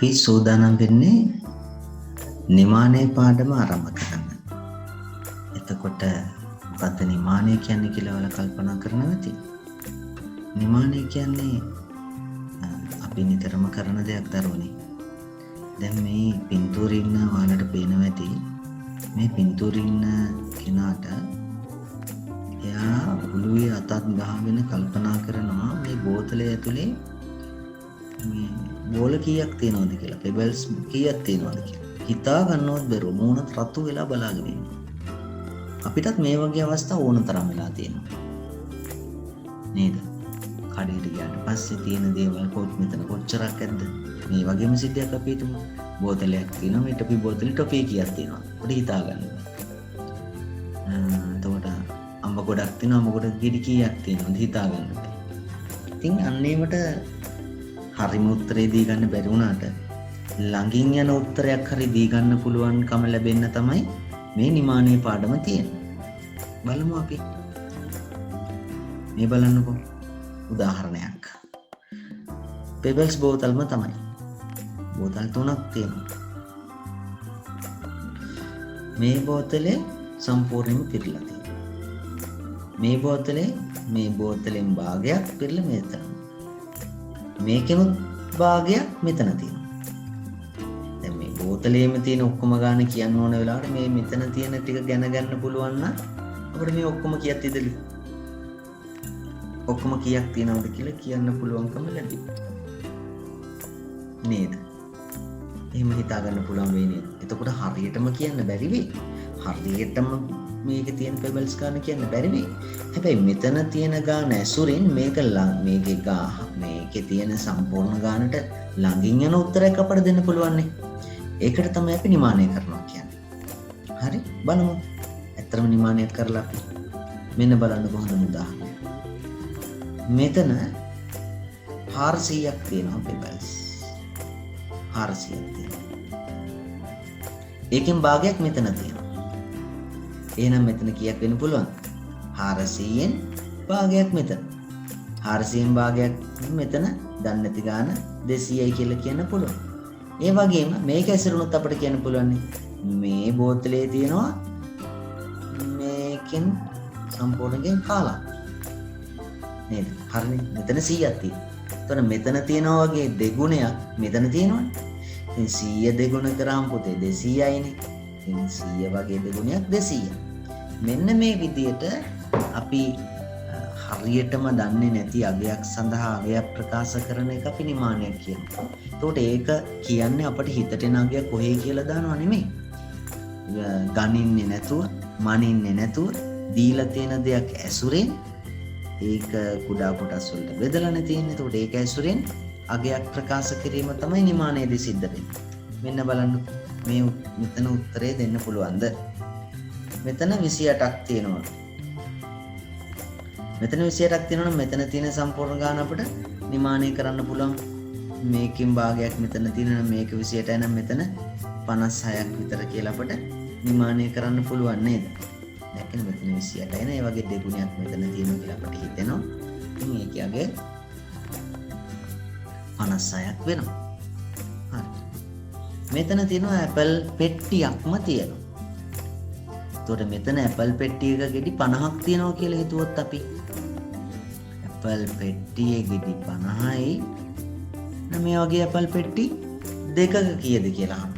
අපි සූදානම් වෙන්නේ නිමානේ පාඩම ආරම්භ කරන්න. එතකොට මොකද්ද නිමානේ කියන්නේ කියලා ඔයාලා කල්පනා කරනවා ඇති. නිමානේ කියන්නේ අපි නිතරම කරන දෙයක් දරුවනේ. දැන් මේ පින්තූරේ ඉන්න ඔයාලට පේනවා ඇති. මේ පින්තූරේ ඉන්න කෙනාට එයා උළුවේ අතත් ගහගෙන කල්පනා කරනවා මේ බෝතලේ ඇතුලේ මේ බෝල කීයක් තියෙනවද කියලා, පෙබල්ස් කීයක් තියෙනවද කියලා හිතා ගන්නවත් බැරුව මූණ රතු වෙලා බලාගෙන ඉන්නවා. අපිටත් මේ වගේ අවස්ථා ඕන තරම් වෙලා තියෙනවා නේද? කඩේට ගියාට පස්සේ තියෙන දේවල් මෙතන කොච්චරක් ඇද්ද? මේ වගේම සිද්ධියක් අපි හිතමු. බෝතලයක් තියෙනවා, මේ ටොපි බෝතලේ ටොපි කීයක් තියෙනවද? උඩ හිතා ගන්න. එතකොට අම්බ ගොඩක් තියෙනවා, අම්බ ගොඩ ගෙඩි කීයක් තියෙනවද හිතා ගන්න බෑ. ඉතින් අන්නේමට හරිම උත්තරේ දී ගන්න බැරි වුණාට ළඟින් යන උත්තරයක් හරි දී ගන්න පුළුවන්කම ලැබෙන්න තමයි මේ නිමානේ පාඩම තියෙන්නේ. බලමු අපි. මේ බලන්නකෝ උදාහරණයක්. පෙබල්ස් බෝතල්ම තමයි. බෝතල් 3ක් තියෙනවා. මේ බෝතලේ සම්පූර්ණයෙන්ම පිරලා තියෙනවා. මේ බෝතලෙන් භාගයක් පිරලා මෙතන. මේකෙනුත් භාගයක් මෙතන තියෙනවා. දැන් මේ බෝතලේම තියෙන ඔක්කොම ගාන කියන්න ඕන වෙලාවට මේ මෙතන තියෙන ටික ගැන ගන්න පුළුවන් නම් අපිට මේ ඔක්කොම කීයක් ඉදලු? ඔක්කොම කීයක් තියෙනවද කියලා කියන්න පුළුවන්කම ලැබෙනවා. නේද? එහෙම හිතා ගන්න පුළුවන් වෙයි නේද? එතකොට හරියටම කියන්න බැරි වෙයි. හරියටම මේකේ තියෙන පෙබල්ස් ගන්න කියන්න බැරි වෙයි. හැබැයි මෙතන තියෙන ගාන ඇසුරින් මේකේ තියෙන සම්පූර්ණ ගානට ළඟින් යන උත්තරයක් අපට දෙන්න පුළුවන් නේ. ඒකට තමයි අපි නිමානය කරනවා කියන්නේ. හරි? බලමු. ඇත්තම නිමානය කරලා අපි මෙන්න බලන්න කොහොමද උදාහරණයක්. මෙතන 400ක් තියෙනවා පෙබල්ස්. 400ක් තියෙනවා. ඒකෙන් භාගයක් මෙතන තියෙනවා. එහෙනම් මෙතන කීයක් වෙන්න පුළුවන්? 400න් භාගයක් මෙතන. 400න් භාගයක් මෙතන දන්නේ නැති ගාන 200යි කියලා කියන්න පුළුවන්. ඒ වගේම මේක ඇසුරුනොත් අපිට කියන්න පුළුවන් මේ බෝතලේ තියෙනවා මේකෙන් සම්පූර්ණයෙන් කාලා. නේද? හරිනේ. මෙතන 100ක් තියෙනවා. එතකොට මෙතන තියෙනවා වගේ දෙගුණයක් මෙතන තියෙනවනේ. ඉතින් 100 දෙගුණ කරාම පුතේ 200යිනේ. ඉතින් 100 වගේ දෙගුණයක් 200. මෙන්න මේ විදියට අපි හරියටම දන්නේ නැති අගයක් සඳහා අගයක් ප්‍රකාශ කරන එක අපි නිමානයක් කියනවා. එතකොට ඒක කියන්නේ අපිට හිතට එන අගයක් කොහේ කියලා දානවා නෙමෙයි. ගණින්නේ නැතුව, මනින්නේ නැතුව දීලා තියෙන දෙයක් ඇසුරෙන් ඒක කුඩා කොටස් වලට බෙදලානේ තියෙන්නේ. එතකොට ඒක ඇසුරෙන් අගයක් ප්‍රකාශ කිරීම තමයි නිමානයේදී සිද්ධ වෙන්නේ. මෙන්න බලන්න මේ මෙතන උත්තරේ දෙන්න පුළුවන්ද? මෙතන 28ක් තියෙනවා. මෙතන 28ක් තියෙනවා. මෙතන තියෙන සම්පූර්ණ ගාන අපිට නිමානය කරන්න පුළුවන්. මේකෙන් භාගයක් මෙතන තියෙනවා. මේක 28යි නම් මෙතන 56ක් විතර කියලා අපිට නිමානය කරන්න පුළුවන් නේද? දැන් මෙතන 28යි නේ. ඒ වගේ දෙගුණයක් මෙතන තියෙනවා කියලා අපිට හිතෙනවා. ඉතින් ඒකගේ 56ක් වෙනවා. හරි. මෙතන තියෙනවා ඇපල් පෙට්ටියක්ම තියෙනවා. එතකොට මෙතන ඇපල් පෙට්ටියක ගෙඩි 50ක් තියෙනවා කියලා හිතුවොත් අපි ඇපල් පෙට්ටියේ ගෙඩි 50යි නම් මේ වගේ ඇපල් පෙට්ටි දෙකක කීයද කියලා අහන්න.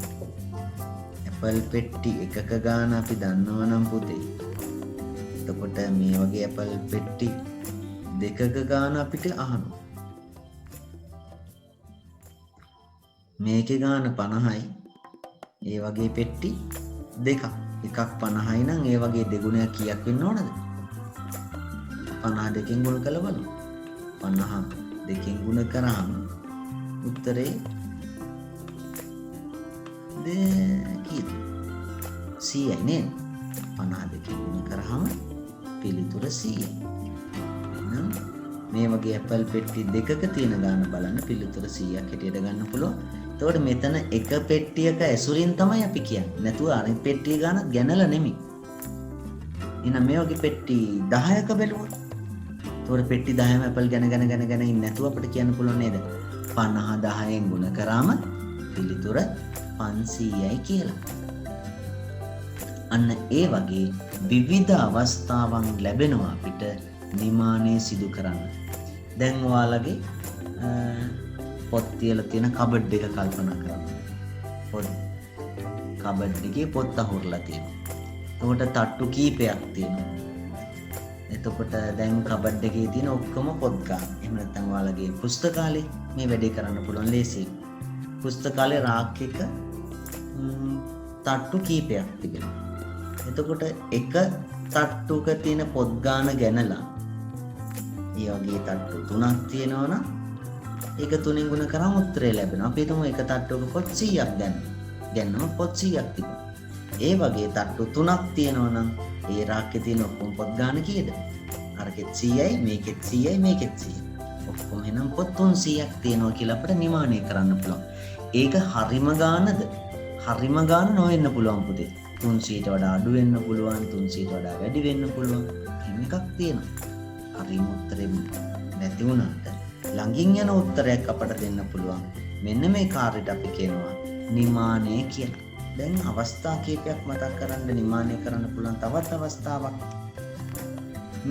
ඇපල් පෙට්ටි එකක ගාන අපි දන්නවා නම් පුතේ. එතකොට මේ වගේ ඇපල් පෙට්ටි දෙකක ගාන අපිට අහනවා. මේකේ ගාන 50යි. ඒ වගේ පෙට්ටි දෙකක්. එකක් 50යි නම් ඒ වගේ දෙගුණයක් කීයක් වෙන්න ඕනද? 50 දෙකෙන් ගුණ කළ බලමු. 50 දෙකෙන් ගුණ කරාම උත්තරේ කීයද? 100යි නේද? 50 දෙකෙන් ගුණ කරාම පිළිතුර 100යි. එහෙනම් මේ වගේ ඇපල් පෙට්ටි දෙකක තියෙන ගාන බලන්න පිළිතුර 100ක් හැටියට ගන්න පුළුවන්. එතකොට මෙතන එක පෙට්ටියක ඇසුරින් තමයි අපි කියන්නේ. නැතුව අනිත් පෙට්ටිය ගානක් ගැනලා නෙමෙයි. එහෙනම් මේ වගේ පෙට්ටි 10ක බැලුවොත්. එතකොට පෙට්ටි 10ම ඇපල් ගැන ඉන්නේ නැතුව අපිට කියන්න පුළුවන් නේද? 50 10න් ගුණ කරාම පිළිතුර 500යි කියලා. අන්න ඒ වගේ විවිධ අවස්ථාවන් ලැබෙනවා අපිට නිමානය සිදු කරන්න. දැන් ඔයාලගේ පොත් තියලා තියෙන කබඩ් එක කල්පනා කරන්න. පොත් කබඩ් එකේ පොත් අහුරලා තියෙනවා. එතකොට තට්ටු කීපයක් තියෙනවා. එතකොට දැන් කබඩ් එකේ තියෙන ඔක්කොම පොත් ගන්න. එහෙම නැත්නම් ඔයාලගේ පුස්තකාලේ මේ වැඩේ කරන්න පුළුවන් ලේසියි. පුස්තකාලේ රාක් එක තට්ටු කීපයක් තිබෙනවා. එතකොට එක තට්ටුක තියෙන පොත් ගාන ගැනලා ඒ වගේ තට්ටු 3ක් තියෙනවා නම් ඒක 3ෙන් ගුණ කරාම උත්තරය ලැබෙනවා. අපි හිතමු එක තට්ටුවක පොත් 100ක් ගන්නවා පොත් 100ක් තිබෙනවා. ඒ වගේ තට්ටු 3ක් තියෙනවා නම් ඒ රාක්කේ තියෙන ඔක්කොම පොත් ගාන කීයද? අරකෙත් 100යි මේකෙත් 100යි මේකෙත් 100යි. ඔක්කොම එනම් පොත් 300ක් තියෙනවා කියලා අපිට නිමානය කරන්න පුළුවන්. ඒක හරිම ගානද? හරිම ගාන නොවෙන්න පුළුවන් පුතේ. 300ට වඩා අඩු වෙන්න පුළුවන්, 300ට වඩා වැඩි වෙන්න පුළුවන්. එහෙම එකක් තියෙනවා. හරිම උත්තරේ නැති වුණාට ළඟින් යන උත්තරයක් අපට දෙන්න පුළුවන්. මෙන්න මේ කාර්යයට අපි කියනවා නිමානය කියලා. දැන් අවස්ථා කීපයක් මතක් කරන්න නිමානය කරන්න පුළුවන් තවත් අවස්ථාවක්.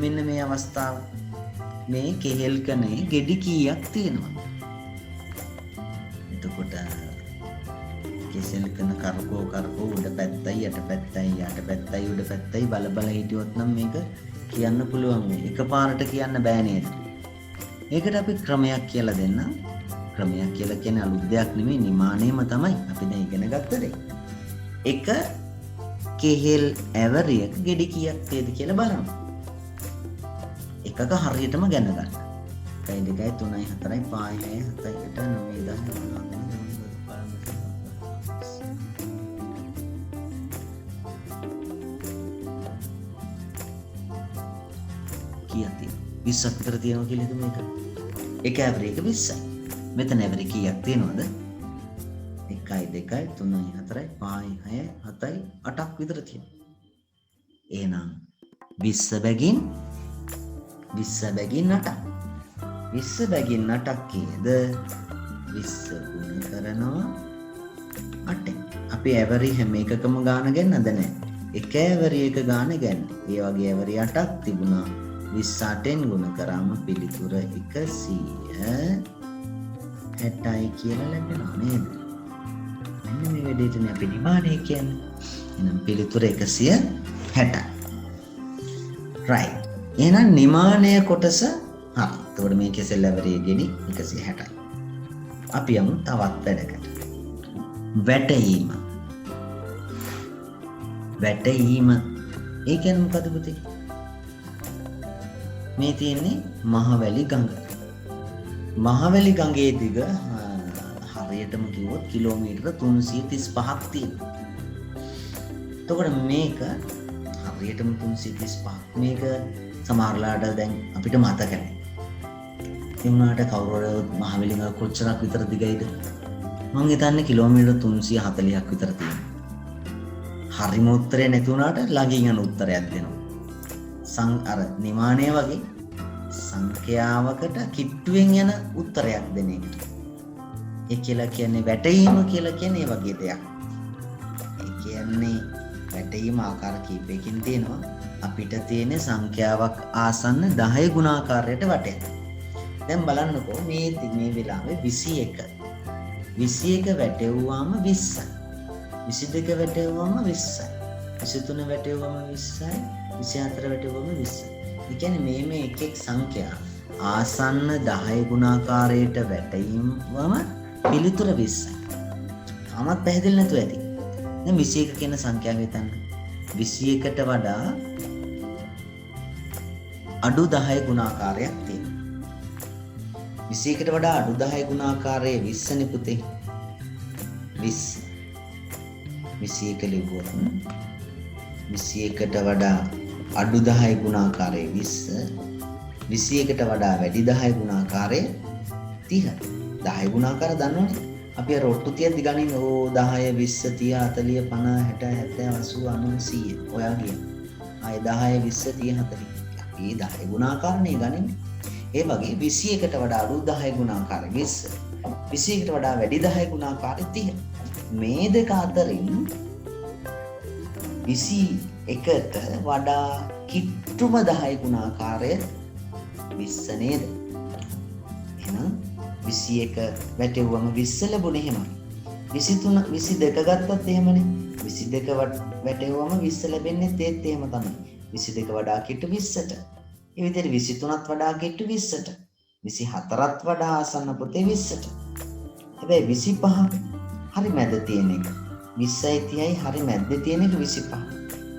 මෙන්න මේ අවස්ථාව. මේ කෙහෙල් කනේ ගෙඩි කීයක් තියෙනවද? එතකොට කෙසෙල් කන කරකෝ උඩ පැත්තයි යට පැත්තයි උඩ පැත්තයි බල බල හිටියොත් නම් මේක කියන්න පුළුවන් වෙයි. එකපාරට කියන්න බෑ නේද? ඒකට අපි ක්‍රමයක් කියලා දෙන්න. ක්‍රමයක් කියලා කියන්නේ අලුත් දෙයක් නෙමෙයි, නිමානයම තමයි. අපි දැන් ඉගෙන ගත්ත දෙයක්. එක කෙහෙල් ඇවරියක ගෙඩි කීයක් තියෙද කියලා බලන්න. එකක හරියටම ගණන ගන්න. 1 2 3 4 5 6 7 8 9 10 කීයක් තියෙනවද? 20ක් විතර තියෙනවා කියලා හිතමු මේක. එක ඇවරේජ් එක 20යි. මෙතන ඇවරේජ් කීයක් තියෙනවද? 1 2 3 4 5 6 7 8ක් විතර තියෙනවා. එහෙනම් 20 බැගින් 8ක්. 20 බැගින් 8ක් කීයද? 20 ගුණ කරනවා 8ෙන්. අපි ඇවරේජ් හැම එකකම ගාන ගන්නද නැහැ. එක ඇවරේජ් එක ගාන ගන්න. ඒ වගේ ඇවරේජ් 8ක් තිබුණා. 28න් ගුණ කරාම පිළිතුර 160යි කියලා ලැබෙනවා නේද? මෙන්න මේ වැඩේටනේ අපි නිමානය කියන්නේ. එහෙනම් පිළිතුර 160යි. right. එහෙනම් නිමානය කොටස හරි. එතකොට මේ කෙසෙල් ඇවරේජ් ගෙඩි 160යි. අපි යමු තවත් වැඩකට. වැටීම. ඒ කියන්නේ මොකද පුතේ? මේ තියෙන්නේ මහවැලි ගඟ. මහවැලි ගඟේ දිග හරියටම කිව්වොත් කිලෝමීටර 335ක් තියෙනවා. එතකොට මේක හරියටම 335ක්. මේක සමහරලාට දැන් අපිට මතක නැහැ. ඒ වුණාට කවුරුහරි මහවැලි ගඟ කොච්චරක් විතර දිගයිද? මම හිතන්නේ කිලෝමීටර 340ක් විතර තියෙනවා. හරිම උත්තරේ නැති වුණාට ළඟින් යන උත්තරයක් දෙනවා. අර නිමානය වගේ සංඛ්‍යාවකට කිට්ටුවෙන් යන උත්තරයක් දෙන එක. ඒ කියලා කියන්නේ වැටීම කියලා කියන්නේ වගේ දෙයක්. ඒ කියන්නේ වැටීම ආකාර කීපයකින් තියෙනවා. අපිට තියෙන සංඛ්‍යාවක් ආසන්න 10 ගුණාකාරයට වටයක්. දැන් බලන්නකෝ මේ වෙලාවේ 21. 21 වැටෙව්වාම 20යි. 22 වැටෙව්වාම 20යි. 23 වැටෙව්වම 20යි. 24 වැටෙව්වම 20යි. ඒ කියන්නේ මේ එක එක් සංඛ්‍යා ආසන්න 10 ගුණාකාරයට වැටීමම පිළිතුර 20යි. තාමත් පැහැදිලි නැතුව ඇති. දැන් 21 කියන සංඛ්‍යාව හිතන්න. 21ට වඩා අඩු 10 ගුණාකාරයක් තියෙනවා. 21ට වඩා අඩු 10 ගුණාකාරයේ 20 නේ පුතේ. 20. 21 ලිව්වොත් 21ට වඩා අඩු 10 ගුණාකාරයේ 20. 21ට වඩා වැඩි 10 ගුණාකාරයේ 30. 10 ගුණාකාර දන්නවනේ. අපි අර ඔට්ටු තියද්දි ගණන් 10 20 30 40 50 60 70 80 90 100 ඔයා කියන. ආයේ 10 20 30 40. අපි 10 ගුණාකාරනේ ගණන්නේ. ඒ වගේ 21ට වඩා අඩු 10 ගුණාකාර 20. 21කට වඩා වැඩි 10 ගුණාකාරය 30. මේ දෙක අතරින් 21ට වඩා කිට්ටුම 10 ගුණාකාරය 20 නේද? එහෙනම් 21 වැටෙව්වම 20 ලැබුණේ එහෙමයි. 23 22 ගත්තත් එහෙමනේ. 22 වැටෙව්වම 20 ලැබෙන්නේ ඒත් එහෙම තමයි. 22 වඩා කිට්ටු 20ට. ඒ විදිහට 23ත් වඩා කිට්ටු 20ට. 24ත් වඩා ආසන්න පුතේ 20ට. හැබැයි 25 හරි මැද තියෙන එක. 20යි 30යි හරි මැද්දේ තියෙන එක 25.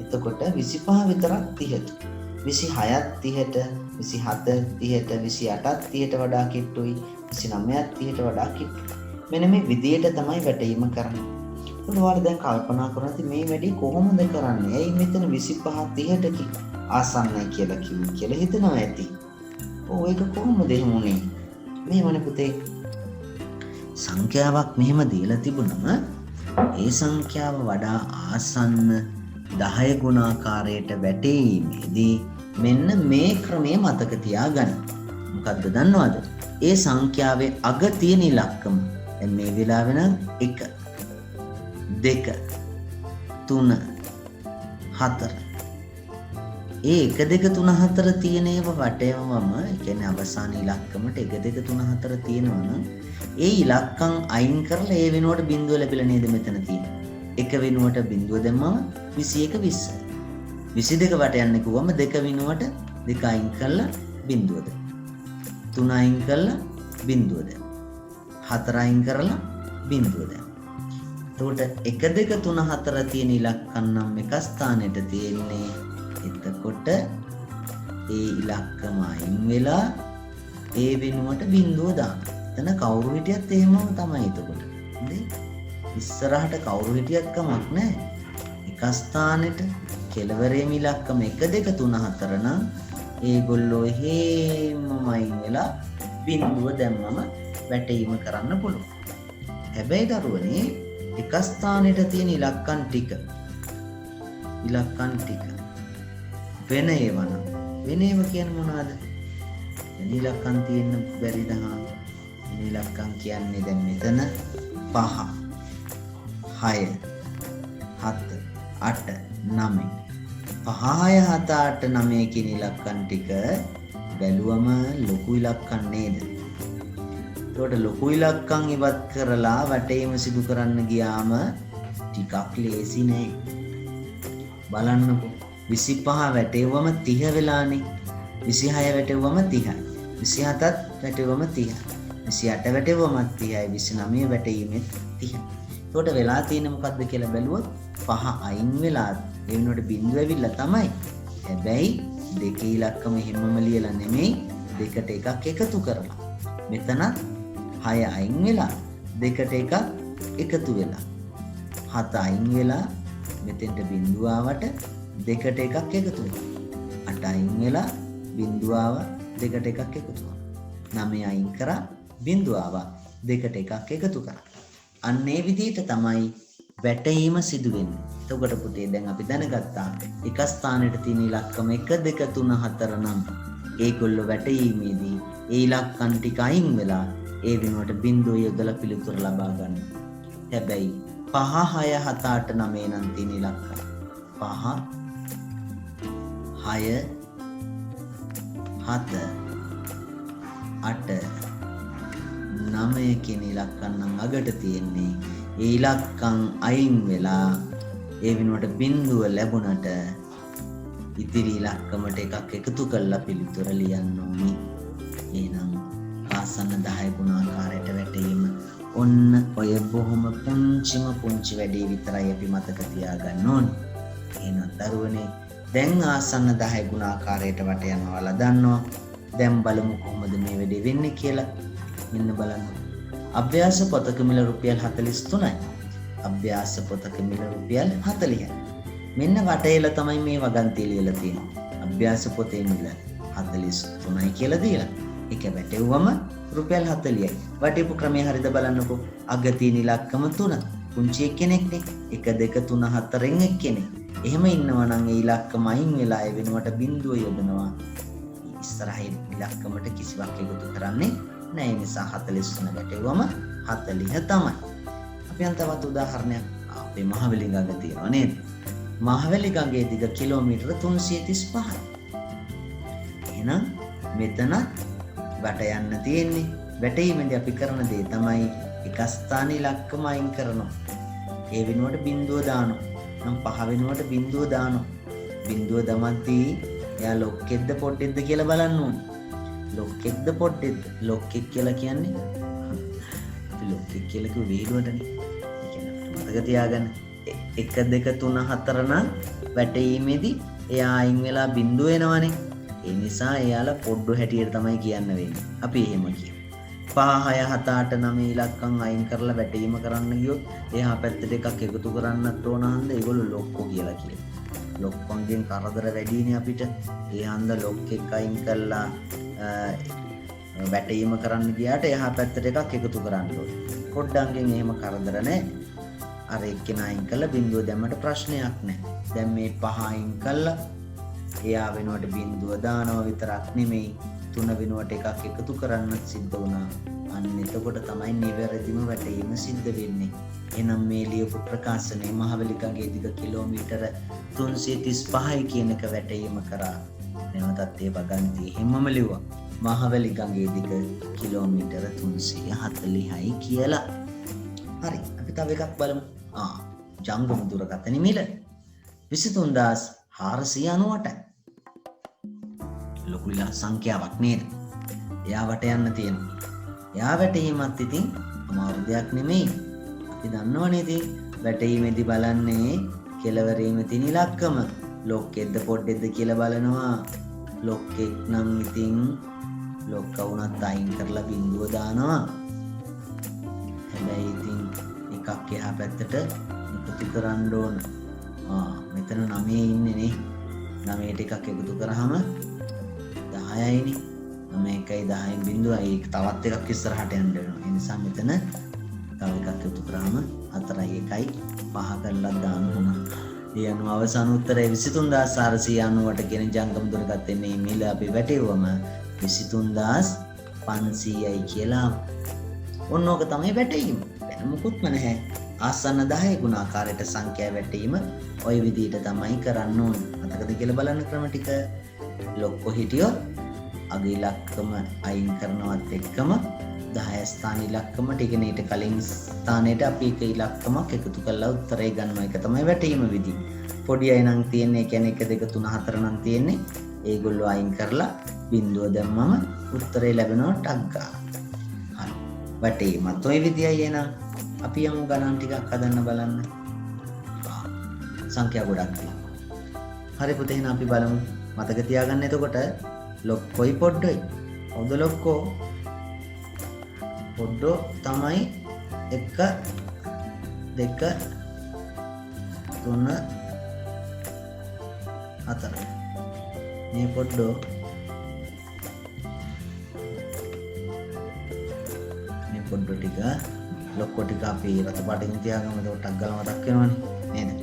එතකොට 25 විතරක් 30ට. 26ත් 30ට, 27 30ට, 28ත් 30ට වඩා කිට්ටුයි, 29ත් 30ට වඩා කිට්ටුයි. මෙන්න මේ විදියට තමයි වැටීම කරන්නේ. ඔයාලා දැන් කල්පනා කරනවා මේ වැඩි කොහොමද කරන්නේ? ඇයි මෙතන 25 30ට ආසන්නයි කියලා කිව්වේ කියලා හිතනවා ඇති. ඒක කොහොමද එහෙම උනේ? මේවනේ පුතේ. සංඛ්‍යාවක් මෙහෙම දීලා තිබුණම ඒ සංඛ්‍යාව වඩා ආසන්න 10 ගුණාකාරයට වැටීමේදී මෙන්න මේ ක්‍රමය මතක තියාගන්න. මොකද්ද දන්නවද? ඒ සංඛ්‍යාවේ අග තියෙන ඉලක්කම දැන් මේ වෙලාවේ නම් 1 2 3 4 ඒ 1 2 3 4 තියෙන ඒවා වටේවම ඒ කියන්නේ අවසාන ඉලක්කමට 1 2 3 4 තියෙනවා නම් ඒ ඉලක්කම් අයින් කරලා ඒ වෙනුවට බිඳුව ලැබිලා නේද මෙතන තියෙන්නේ. 1 වෙනුවට බිඳුව දැම්මම 21 20. 22 වට යන්න කිව්වම 2 වෙනුවට 2 අයින් කරලා බිඳුව දැම්ම. 3 අයින් කරලා බිඳුව දැම්ම. 4 අයින් කරලා බිඳුව දැම්ම. එතකොට 1 2 3 4 තියෙන ඉලක්කම් නම් එක ස්ථානෙට තියෙන්නේ. එතකොට ඒ ඉලක්කම අයින් වෙලා ඒ වෙනුවට බිඳුව දාන්න. එතන කවුරු හිටියත් එහෙමම තමයි එතකොට. හරි? ඉස්සරහට කවුරු හිටියත් කමක් නැහැ. එක ස්ථානෙට කෙලවරේම ඉලක්කම 1 2 3 4 නම් ඒගොල්ලෝ එහෙමම අයින් වෙලා බිඳුව දැම්මම වැටීම කරන්න පුළුවන්. හැබැයි දරුවනේ එක ස්ථානෙට තියෙන ඉලක්කම් ටික වෙන ඒවා නම් වෙන ඒවා කියන්නේ මොනවද? වෙන ඉලක්කම් තියෙන්න බැරිද? වෙන ඉලක්කම් කියන්නේ දැන් මෙතන 5 6 7 8 9 5 6 7 8 9 කියන ඉලක්කම් ටික බැලුවම ලොකු ඉලක්කම් නේද? ඒකට ලොකු ඉලක්කම් ඉවත් කරලා වටේම සිදු කරන්න ගියාම ටිකක් ලේසි නෑ. බලන්නකෝ 25 වැටෙව්වම 30 වෙලානේ. 26 වැටෙව්වම 30යි. 27ත් වැටෙව්වම 30යි. 28 වැටෙව්වම 30යි. 29 වැටීමෙත් 30යි. ඒකට වෙලා තියෙන්නේ මොකද්ද කියලා බැලුවොත් 5 අයින් වෙලා ඒ වෙනුවට බිඳුව ඇවිල්ලා තමයි. හැබැයි දෙකේ ඉලක්කම හැමම ලියලා නෙමෙයි දෙකට එකක් එකතු කරලා. මෙතන 6 අයින් වෙලා දෙකට එකක් එකතු වෙලා. 7 අයින් වෙලා මෙතෙන්ට බිඳුව ආවට දෙකට එකක් එකතු වෙනවා. 8 අයින් වෙලා බිඳුව ආව දෙකට එකක් එකතු වෙනවා. 9 අයින් කරා බිඳුව ආව දෙකට එකක් එකතු කරා. අන්න ඒ විදිහට තමයි වැටීම සිදු වෙන්නේ. එතකොට පුතේ දැන් අපි දැනගත්තා එක ස්ථානෙට තියෙන ඉලක්කම 1 2 3 4 නම් ඒගොල්ලෝ වැටීමේදී ඒ ඉලක්කම් ටික අයින් වෙලා ඒ වෙනුවට බිඳුව යොදලා පිළිතුර ලබා ගන්න. හැබැයි 5 6 7 8 9 නම් තියෙන ඉලක්කම් 5 6 7 8 9 කියන ඉලක්කම් නම් අගට තියෙන්නේ. ඒ ඉලක්කම් අයින් වෙලා ඒ වෙනුවට බිඳුව ලැබුණට ඉතිරි ඉලක්කමට එකක් එකතු කරලා පිළිතුර ලියන්න ඕනි. එහෙනම් ආසන්න 10 ගුණාකාරයට වැටීම ඔන්න ඔය බොහොම පුංචි වැඩේ විතරයි අපි මතක තියාගන්න ඕනේ. එහෙනම් දරුවනේ දැන් ආසන්න 10 ගුණාකාරයට වට යනවා ඔයාලා දන්නවා. දැන් බලමු කොහොමද මේ වැඩේ වෙන්නේ කියලා. මෙන්න බලන්න. අභ්‍යාස පොතක මිල රුපියල් 43යි. අභ්‍යාස පොතක මිල රුපියල් 40යි. මෙන්න වටේල තමයි මේ වගන්තිය ලියලා තියෙන්නේ. අභ්‍යාස පොතේ මිල 43යි කියලා දීලා. ඒක වැටෙව්වම රුපියල් 40යි. වටේපු ක්‍රමය හරියද බලන්නකෝ. අග තියෙන ඉලක්කම 3. පුංචි එක්කෙනෙක්නේ. 1 2 3 4න් එක්කෙනෙක්. එහෙම ඉන්නවා නම් ඒ ඉලක්කම අයින් වෙලා ඒ වෙනුවට බිඳුව යොදනවා. ඉස්සරහින් ඉලක්කමට කිසිවක් එකතු කරන්නේ නෑ. ඒ නිසා 43 වැටෙවම 40 තමයි. අපි අන් තවත් උදාහරණයක් අපේ මහවැලි ගඟ තියෙනවා නේද? මහවැලි ගඟේ දිග කිලෝමීටර 335යි. එහෙනම් මෙතන වැට යන්න තියෙන්නේ. වැටීමේදී අපි කරන දේ තමයි එක ස්ථානයේ ඉලක්කම අයින් කරනවා. ඒ වෙනුවට බිඳුව දානවා. නම් 5 වෙනුවට බිඳුව දානවා. බිඳුව දමද්දී එයා ලොක්කෙක්ද පොඩ්ඩෙක්ද කියලා බලන්න ඕනේ. ලොක්කෙක්ද පොඩ්ඩෙක්ද? ලොක්කෙක් කියලා කියන්නේ අපි ලොක්කෙක් කියලා කිව්ව වේලුවටනේ. ඒ කියන්නේ මතක තියාගන්න. 1 2 3 4 නම් වැටීමේදී එයා අයින් වෙලා බිඳුව එනවනේ. ඒ නිසා එයාලා පොඩ්ඩු හැටියට තමයි කියන්න වෙන්නේ. අපි එහෙම කියමු. 5 6 7 8 9 ඉලක්කම් අයින් කරලා වැටීම කරන්න ගියොත් එහා පැත්තට එකක් එකතු කරන්නත් ඕන හන්ද ඒගොල්ලෝ ලොක්කෝ කියලා කියනවා. ලොක්කොන්ගෙන් කරදර වැඩිනේ අපිට. ඒ හන්ද ලොක්කෙක් අයින් කරලා වැටීම කරන්න ගියාට එහා පැත්තට එකක් එකතු කරන්න ඕනේ. පොඩ්ඩන්ගෙන් එහෙම කරදර නැහැ. අර එක්කෙනා අයින් කරලා බිඳුව දැම්මට ප්‍රශ්නයක් නැහැ. දැන් මේ 5 අයින් කරලා එයා වෙනුවට බිඳුව දානවා විතරක් නෙමෙයි 3 වෙනුවට එකක් එකතු කරන්නත් සිද්ධ වුණා. අන්න එතකොට තමයි නිවැරදිම වැටීම සිද්ධ වෙන්නේ. එහෙනම් මේ ලියපු ප්‍රකාශනයේ මහවැලි ගඟේ දිග කිලෝමීටර 335යි කියන එක වැටීම කරා. නැවතත් ඒ වගන්ති හැමම ලිව්වා. මහවැලි ගඟේ දිග කිලෝමීටර 340යි කියලා. හරි. අපි තව එකක් බලමු. ජංගම දුරකථන මිල 23498යි. ලොකු සංඛ්‍යාවක් නේද? එයාවට යන්න තියෙනවා. එයා වැටීමත් ඉතින් අමාරු දෙයක් නෙමෙයි. අපි දන්නවනේ ඉතින් වැටීමේදී බලන්නේ කෙලවරීමේ තියෙන ඉලක්කම. ලොක්කෙක්ද පොඩ්ඩෙක්ද කියලා බලනවා. ලොක්කෙක් නම් ඉතින් ලොක්ක වුණත් අයින් කරලා බිඳුව දානවා. හැබැයි ඉතින් එකක් එහා පැත්තට එකතු කරන්න ඕන. මෙතන 9 ඉන්නේ නේ. 9ට එකක් එකතු කරාම 10යිනේ. 9යි 10යි බිඳුවයි. ඒක තවත් එකක් ඉස්සරහට යන්න වෙනවා. ඒ නිසා මෙතන තව එකක් එකතු කරාම 4යි 1යි 5 කරලා දාන්න ඕන. ඒ අනුව අවසාන උත්තරය 23498 කියන ජංගම දුරකථනයේ මිල අපි වැටෙවම 23500යි කියලා. ඔන්නෝක තමයි වැටීම. වෙන මොකුත්ම නැහැ. ආසන්න 10 ගුණාකාරයට සංඛ්‍යා වැටීම ওই විදිහට තමයි කරන්න ඕනේ. මතකද කියලා බලන්න ක්‍රම ටික. ලොක්කො හිටියොත් අග ඉලක්කම අයින් කරනවත් එක්කම 10 ස්ථාන ඉලක්කම ටිකනේ ඊට කලින් ස්ථානයට අපි එක ඉලක්කමක් එකතු කරලා උත්තරය ගන්නවා. ඒක තමයි වැටීම විදිහ. පොඩි අය නම් තියෙන්නේ කියන්නේ 1 2 3 4 නම් තියෙන්නේ. ඒගොල්ලෝ අයින් කරලා බිඳුව දැම්මම උත්තරය ලැබෙනවා ටක් ගාලා. හරි. වැටීමත් ওই විදියයි එනවා. අපි යමු ගණන් ටිකක් හදන්න බලන්න. සංඛ්‍යා ගොඩක් තියෙනවා. හරි පුතේ එහෙනම් අපි බලමු. මතක තියාගන්න එතකොට ලොක්කොයි පොඩ්ඩොයි. හොඳ ලොක්කෝ පොඩ්ඩෝ තමයි 1 2 3 4. මේ පොඩ්ඩෝ ටික ලොක්කො ටික අපි රත පාටින් තියාගමු. ඒක ටක් ගාලා මතක් වෙනවනේ නේද?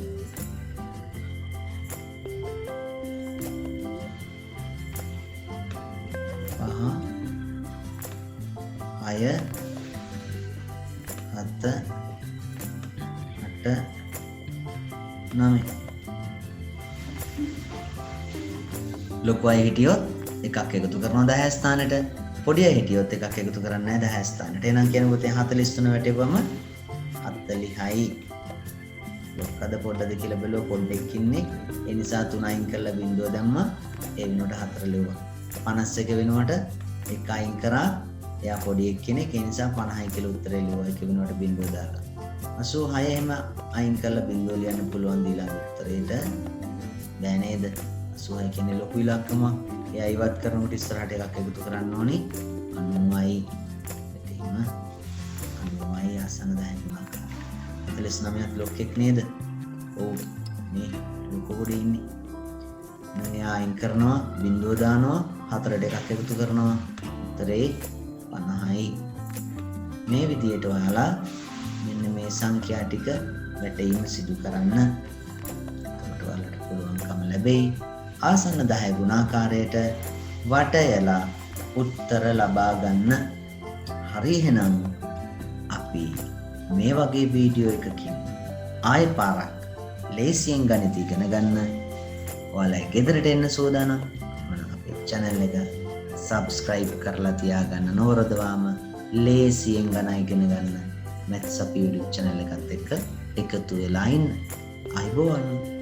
අය 7 8 9 ලොකු අය හිටියොත් එකක් එකතු කරනවා 10 ස්ථානෙට. පොඩි අය හිටියොත් එකක් එකතු කරන්නේ නැහැ 10 ස්ථානෙට. එහෙනම් කියනකොට 43 වැටෙපම 40යි. ලොක්කද පොඩ්ඩද කියලා බැලුවා. පොඩ්ඩෙක් ඉන්නේ. ඒ නිසා 3 අයින් කරලා බිඳුව දැම්මා. ඒ වෙනුවට 4 ලිව්වා. 51 වෙනුවට 1 අයින් කරා. එයා පොඩි එක්කෙනෙක්. ඒ නිසා 50යි කියලා උත්තරේ ලිව්වා. ඒක වෙනුවට බිඳුව දාලා. 86 එහෙම අයින් කරලා බිඳුව ලියන්න පුළුවන් ඊළඟ උත්තරේට. බෑ නේද? 86 කියන්නේ ලොකු ඉලක්කමක්. එයා ඉවත් කරනකොට ඉස්සරහට එකක් එකතු කරන්න ඕනේ. 90යි. එතෙම 90යි ආසන 10 ගුණාකාර. 49ක් ලොක්ෙක් නේද? ඔව්. මේ ලොකු පොඩි ඉන්නේ. මෙයා අයින් කරනවා, බිඳුව දානවා, 4ට එකක් එකතු කරනවා. උත්තරේ 50යි. මේ විදිහට ඔයාලා මෙන්න මේ සංඛ්‍යා ටික වැටීම සිදු කරන්න. එතකොට ඔයාලට පුළුවන්කම ලැබෙයි ආසන්න 10 ගුණාකාරයට වටයලා උත්තර ලබා ගන්න. හරි එහෙනම් අපි මේ වගේ වීඩියෝ එකකින් ආයෙ පාරක් ලේසියෙන් ගණිත ඉගෙන ගන්න ඔයාලා ගෙදරට එන්න සූදානම්. එහෙනම් අපේ channel එක subscribe කරලා තියාගන්න නවරදවාම ලේසියෙන් ගණන් ඉගෙන ගන්න Maths Up YouTube channel එකත් එක්ක එකතු වෙලා ඉන්න. අයබෝවන්.